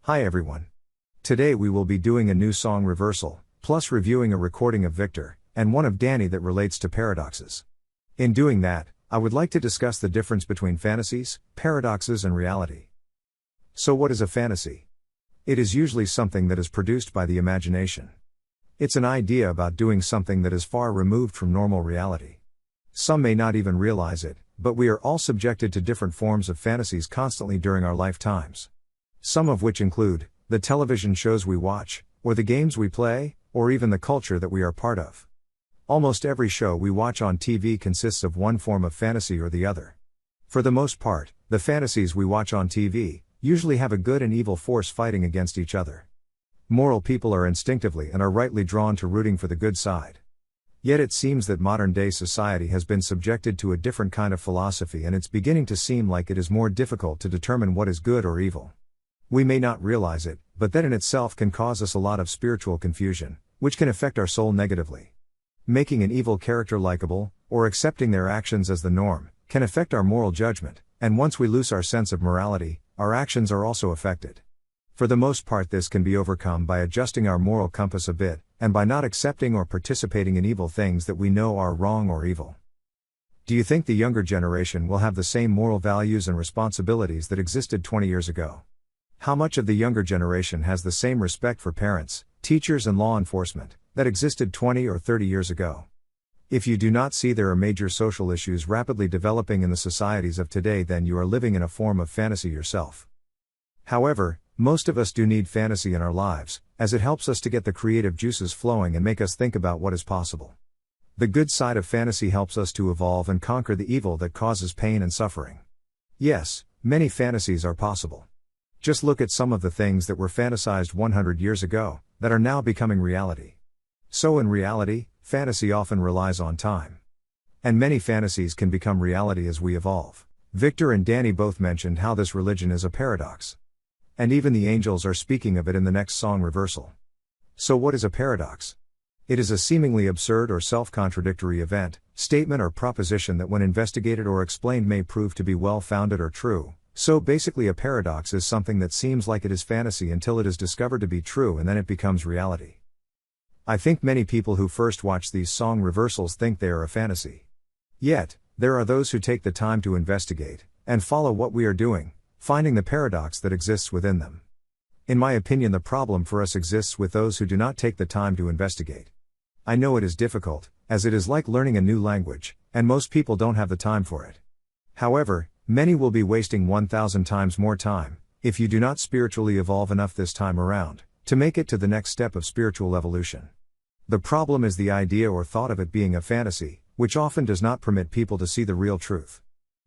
Hi everyone. Today we will be doing a new song reversal, plus reviewing a recording of Victor, and one of Danny that relates to paradoxes. In doing that, I would like to discuss the difference between fantasies, paradoxes and reality. So what is a fantasy? It is usually something that is produced by the imagination. It's an idea about doing something that is far removed from normal reality. Some may not even realize it, but we are all subjected to different forms of fantasies constantly during our lifetimes. Some of which include the television shows we watch, or the games we play, or even the culture that we are part of. Almost every show we watch on TV consists of one form of fantasy or the other. For the most part, the fantasies we watch on TV usually have a good and evil force fighting against each other. Moral people are instinctively and are rightly drawn to rooting for the good side. Yet it seems that modern-day society has been subjected to a different kind of philosophy, and it's beginning to seem like it is more difficult to determine what is good or evil. We may not realize it, but that in itself can cause us a lot of spiritual confusion, which can affect our soul negatively. Making an evil character likable, or accepting their actions as the norm, can affect our moral judgment, and once we lose our sense of morality, our actions are also affected. For the most part, this can be overcome by adjusting our moral compass a bit, and by not accepting or participating in evil things that we know are wrong or evil. Do you think the younger generation will have the same moral values and responsibilities that existed 20 years ago? How much of the younger generation has the same respect for parents, teachers and law enforcement that existed 20 or 30 years ago? If you do not see there are major social issues rapidly developing in the societies of today, then you are living in a form of fantasy yourself. However, most of us do need fantasy in our lives, as it helps us to get the creative juices flowing and make us think about what is possible. The good side of fantasy helps us to evolve and conquer the evil that causes pain and suffering. Yes, many fantasies are possible. Just look at some of the things that were fantasized 100 years ago, that are now becoming reality. So in reality, fantasy often relies on time. And many fantasies can become reality as we evolve. Victor and Danny both mentioned how this religion is a paradox. And even the angels are speaking of it in the next song reversal. So what is a paradox? It is a seemingly absurd or self-contradictory event, statement or proposition that when investigated or explained may prove to be well-founded or true. So basically a paradox is something that seems like it is fantasy until it is discovered to be true, and then it becomes reality. I think many people who first watch these song reversals think they are a fantasy. Yet, there are those who take the time to investigate, and follow what we are doing, finding the paradox that exists within them. In my opinion, the problem for us exists with those who do not take the time to investigate. I know it is difficult, as it is like learning a new language, and most people don't have the time for it. However, many will be wasting 1,000 times more time, if you do not spiritually evolve enough this time around, to make it to the next step of spiritual evolution. The problem is the idea or thought of it being a fantasy, which often does not permit people to see the real truth.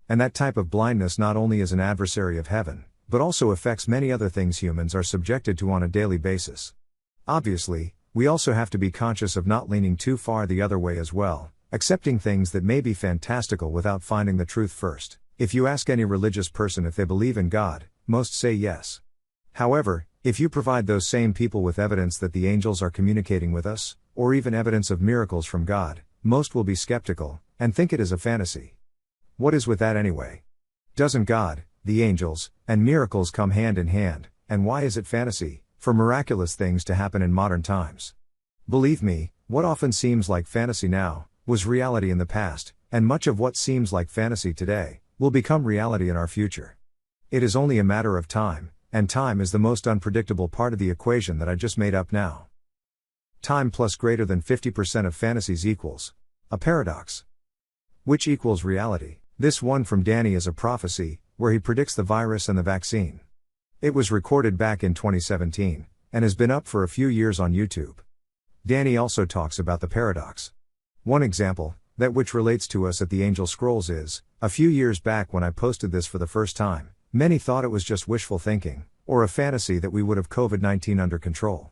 And that type of blindness not only is an adversary of heaven, but also affects many other things humans are subjected to on a daily basis. Obviously, we also have to be conscious of not leaning too far the other way as well, accepting things that may be fantastical without finding the truth first. If you ask any religious person if they believe in God, most say yes. However, if you provide those same people with evidence that the angels are communicating with us, or even evidence of miracles from God, most will be skeptical, and think it is a fantasy. What is with that anyway? Doesn't God, the angels, and miracles come hand in hand, and why is it fantasy, for miraculous things to happen in modern times? Believe me, what often seems like fantasy now, was reality in the past, and much of what seems like fantasy today, will become reality in our future. It is only a matter of time, and time is the most unpredictable part of the equation that I just made up now. Time plus greater than 50% of fantasies equals a paradox. Which equals reality. This one from Danny is a prophecy, where he predicts the virus and the vaccine. It was recorded back in 2017, and has been up for a few years on YouTube. Danny also talks about the paradox. One example, that which relates to us at the Angel Scrolls is, a few years back when I posted this for the first time, many thought it was just wishful thinking, or a fantasy that we would have COVID-19 under control.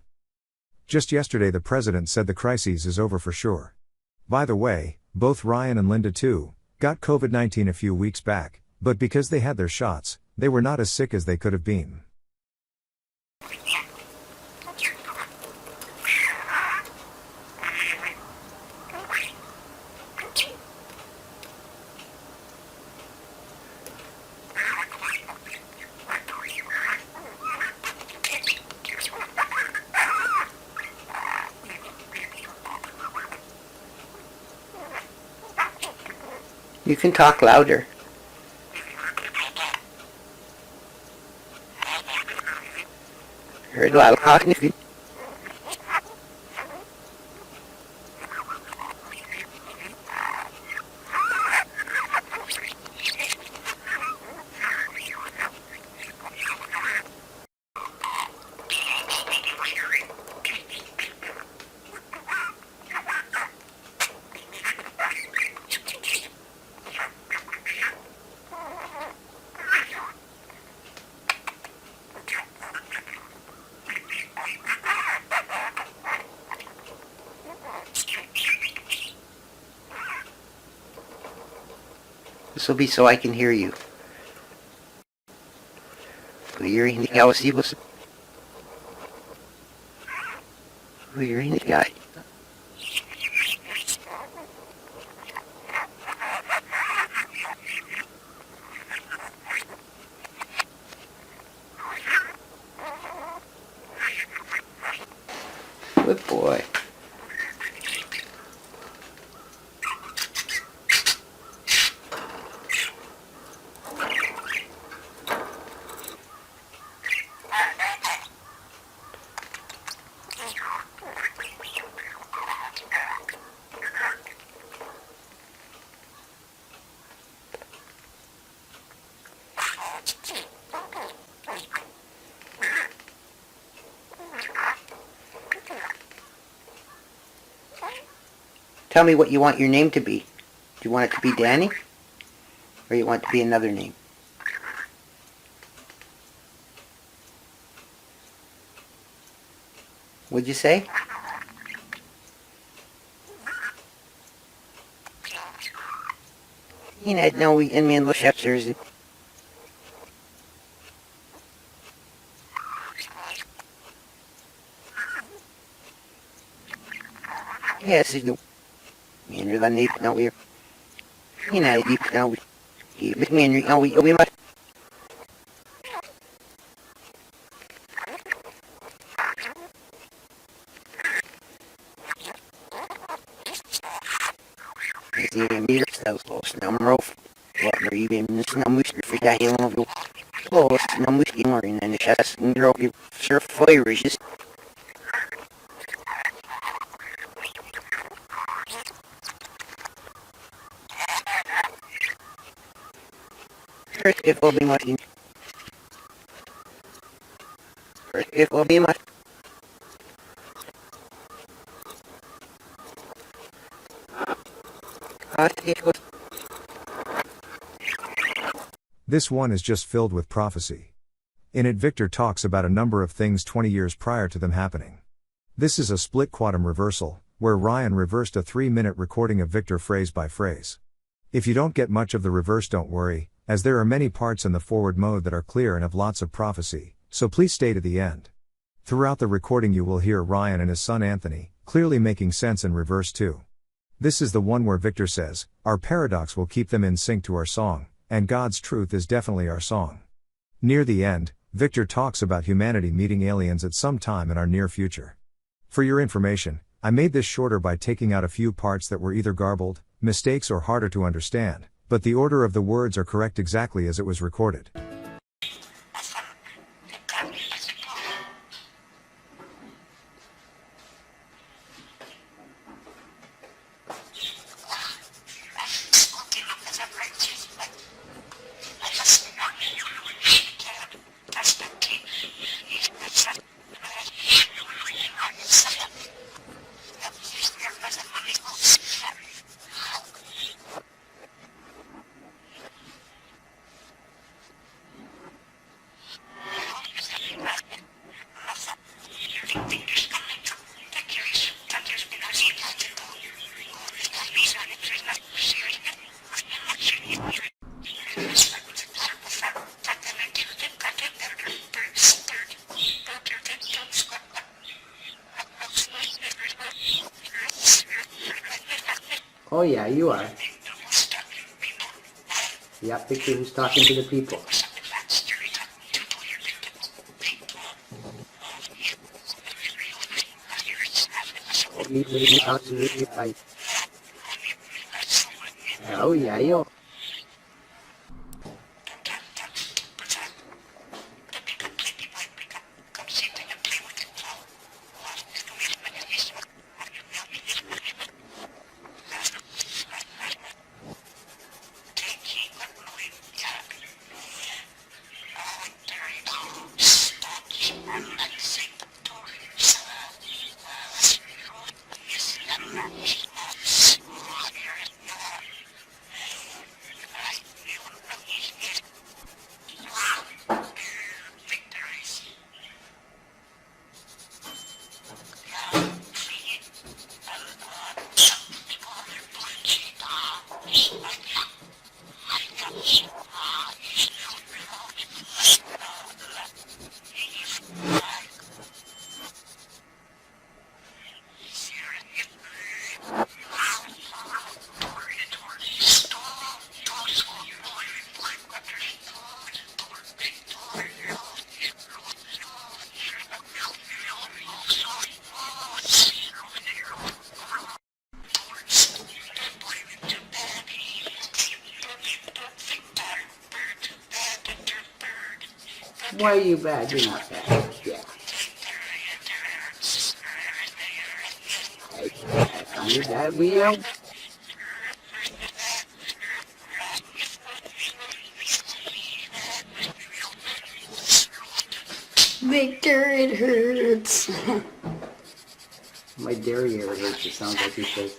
Just yesterday the president said the crisis is over for sure. By the way, both Ryan and Linda too, got COVID-19 a few weeks back, but because they had their shots, they were not as sick as they could have been. You can talk louder. Heard loud talking. This will be so I can hear you. You're in the house, he was. You're in the guy. Good boy. Tell me what you want your name to be. Do you want it to be Danny? Or you want it to be another name? What'd you say? You know, no, we in me and Lush upstairs. Yes, you do. Meaner than deep now we're. You know, deep now we. But meaner now we must. The meter cells lost number of what are even this number for that you know lost number in and the chest and drove you surf fire is it will be much it will be much. This one is just filled with prophecy. In it, Victor talks about a number of things 20 years prior to them happening. This is a split quantum reversal, where Ryan reversed a 3-minute recording of Victor phrase by phrase. If you don't get much of the reverse, don't worry, as there are many parts in the forward mode that are clear and have lots of prophecy, so please stay to the end. Throughout the recording you will hear Ryan and his son Anthony, clearly making sense in reverse too. This is the one where Victor says, our paradox will keep them in sync to our song, and God's truth is definitely our song. Near the end, Victor talks about humanity meeting aliens at some time in our near future. For your information, I made this shorter by taking out a few parts that were either garbled, mistakes or harder to understand, but the order of the words are correct exactly as it was recorded. Oh yeah, you are. Yep, Victor who's talking to the people. Oh yeah, you. Why are you bad? You're not bad. Yeah. You're bad, we know. Victor, it hurts. My derriere hurts, it sounds like he says.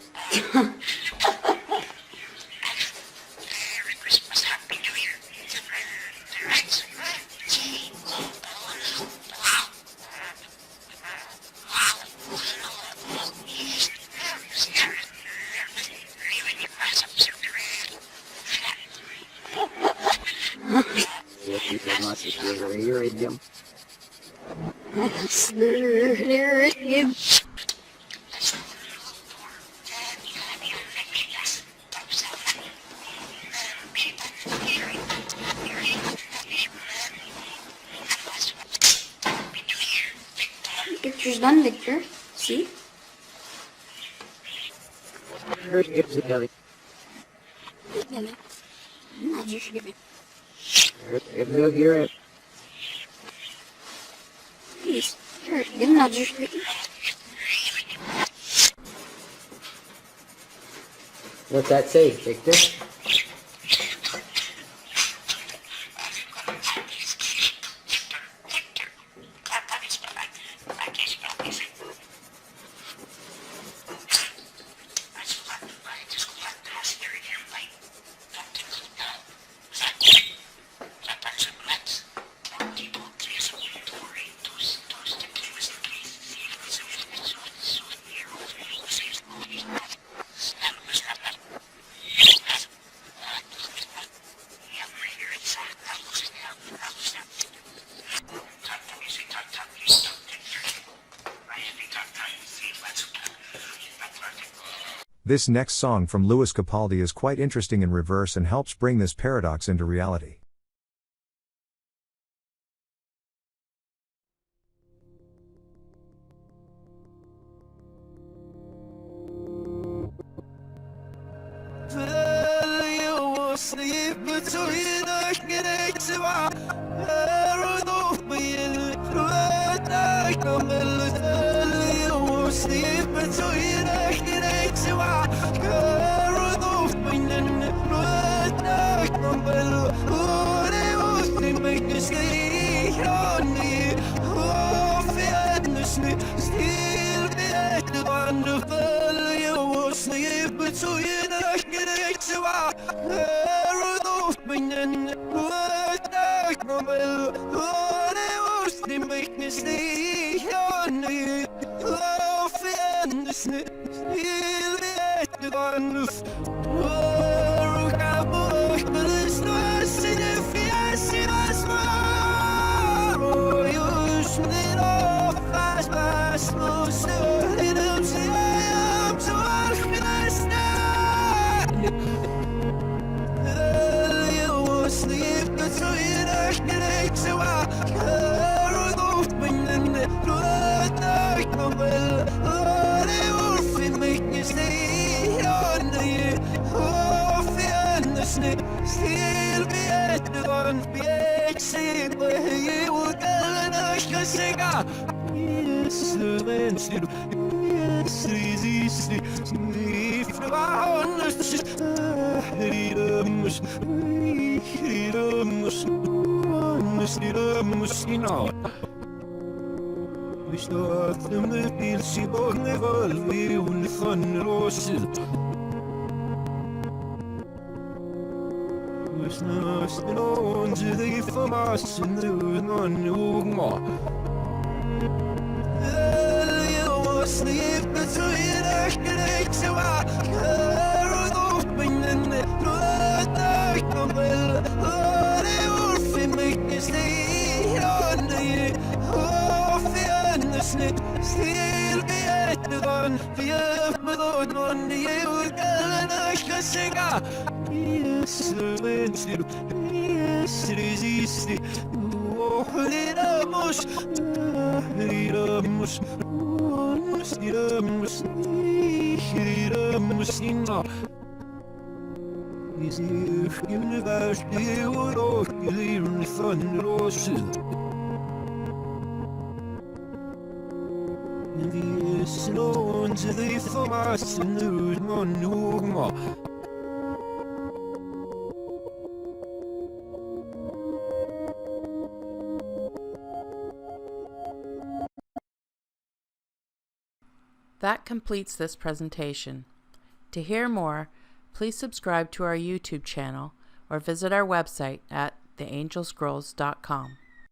Yes, he says my sister, you're a dim. Victor's done, Victor. See? Here's the belly. Give it. No, just give it. If they'll hear it. Please. Here, give him, I'll just give it. What's that say, Victor? This next song from Lewis Capaldi is quite interesting in reverse and helps bring this paradox into reality. Starten med bilsibåne valvi unifan rosid. Snasten on to the formassen utan ugma. Jag måste gifta sig direkt så jag kan öppningen röda kammel. Det är för mycket stigande och fjärnesnitt stil berättan. Vi öppnar någon i julkallarna ska sänga. Yes, resisti. Lidamos, inna. Is if university would all clear in the fun roses. The snow to the forest and the moon. That completes this presentation. To hear more, please subscribe to our YouTube channel or visit our website at theangelscrolls.com.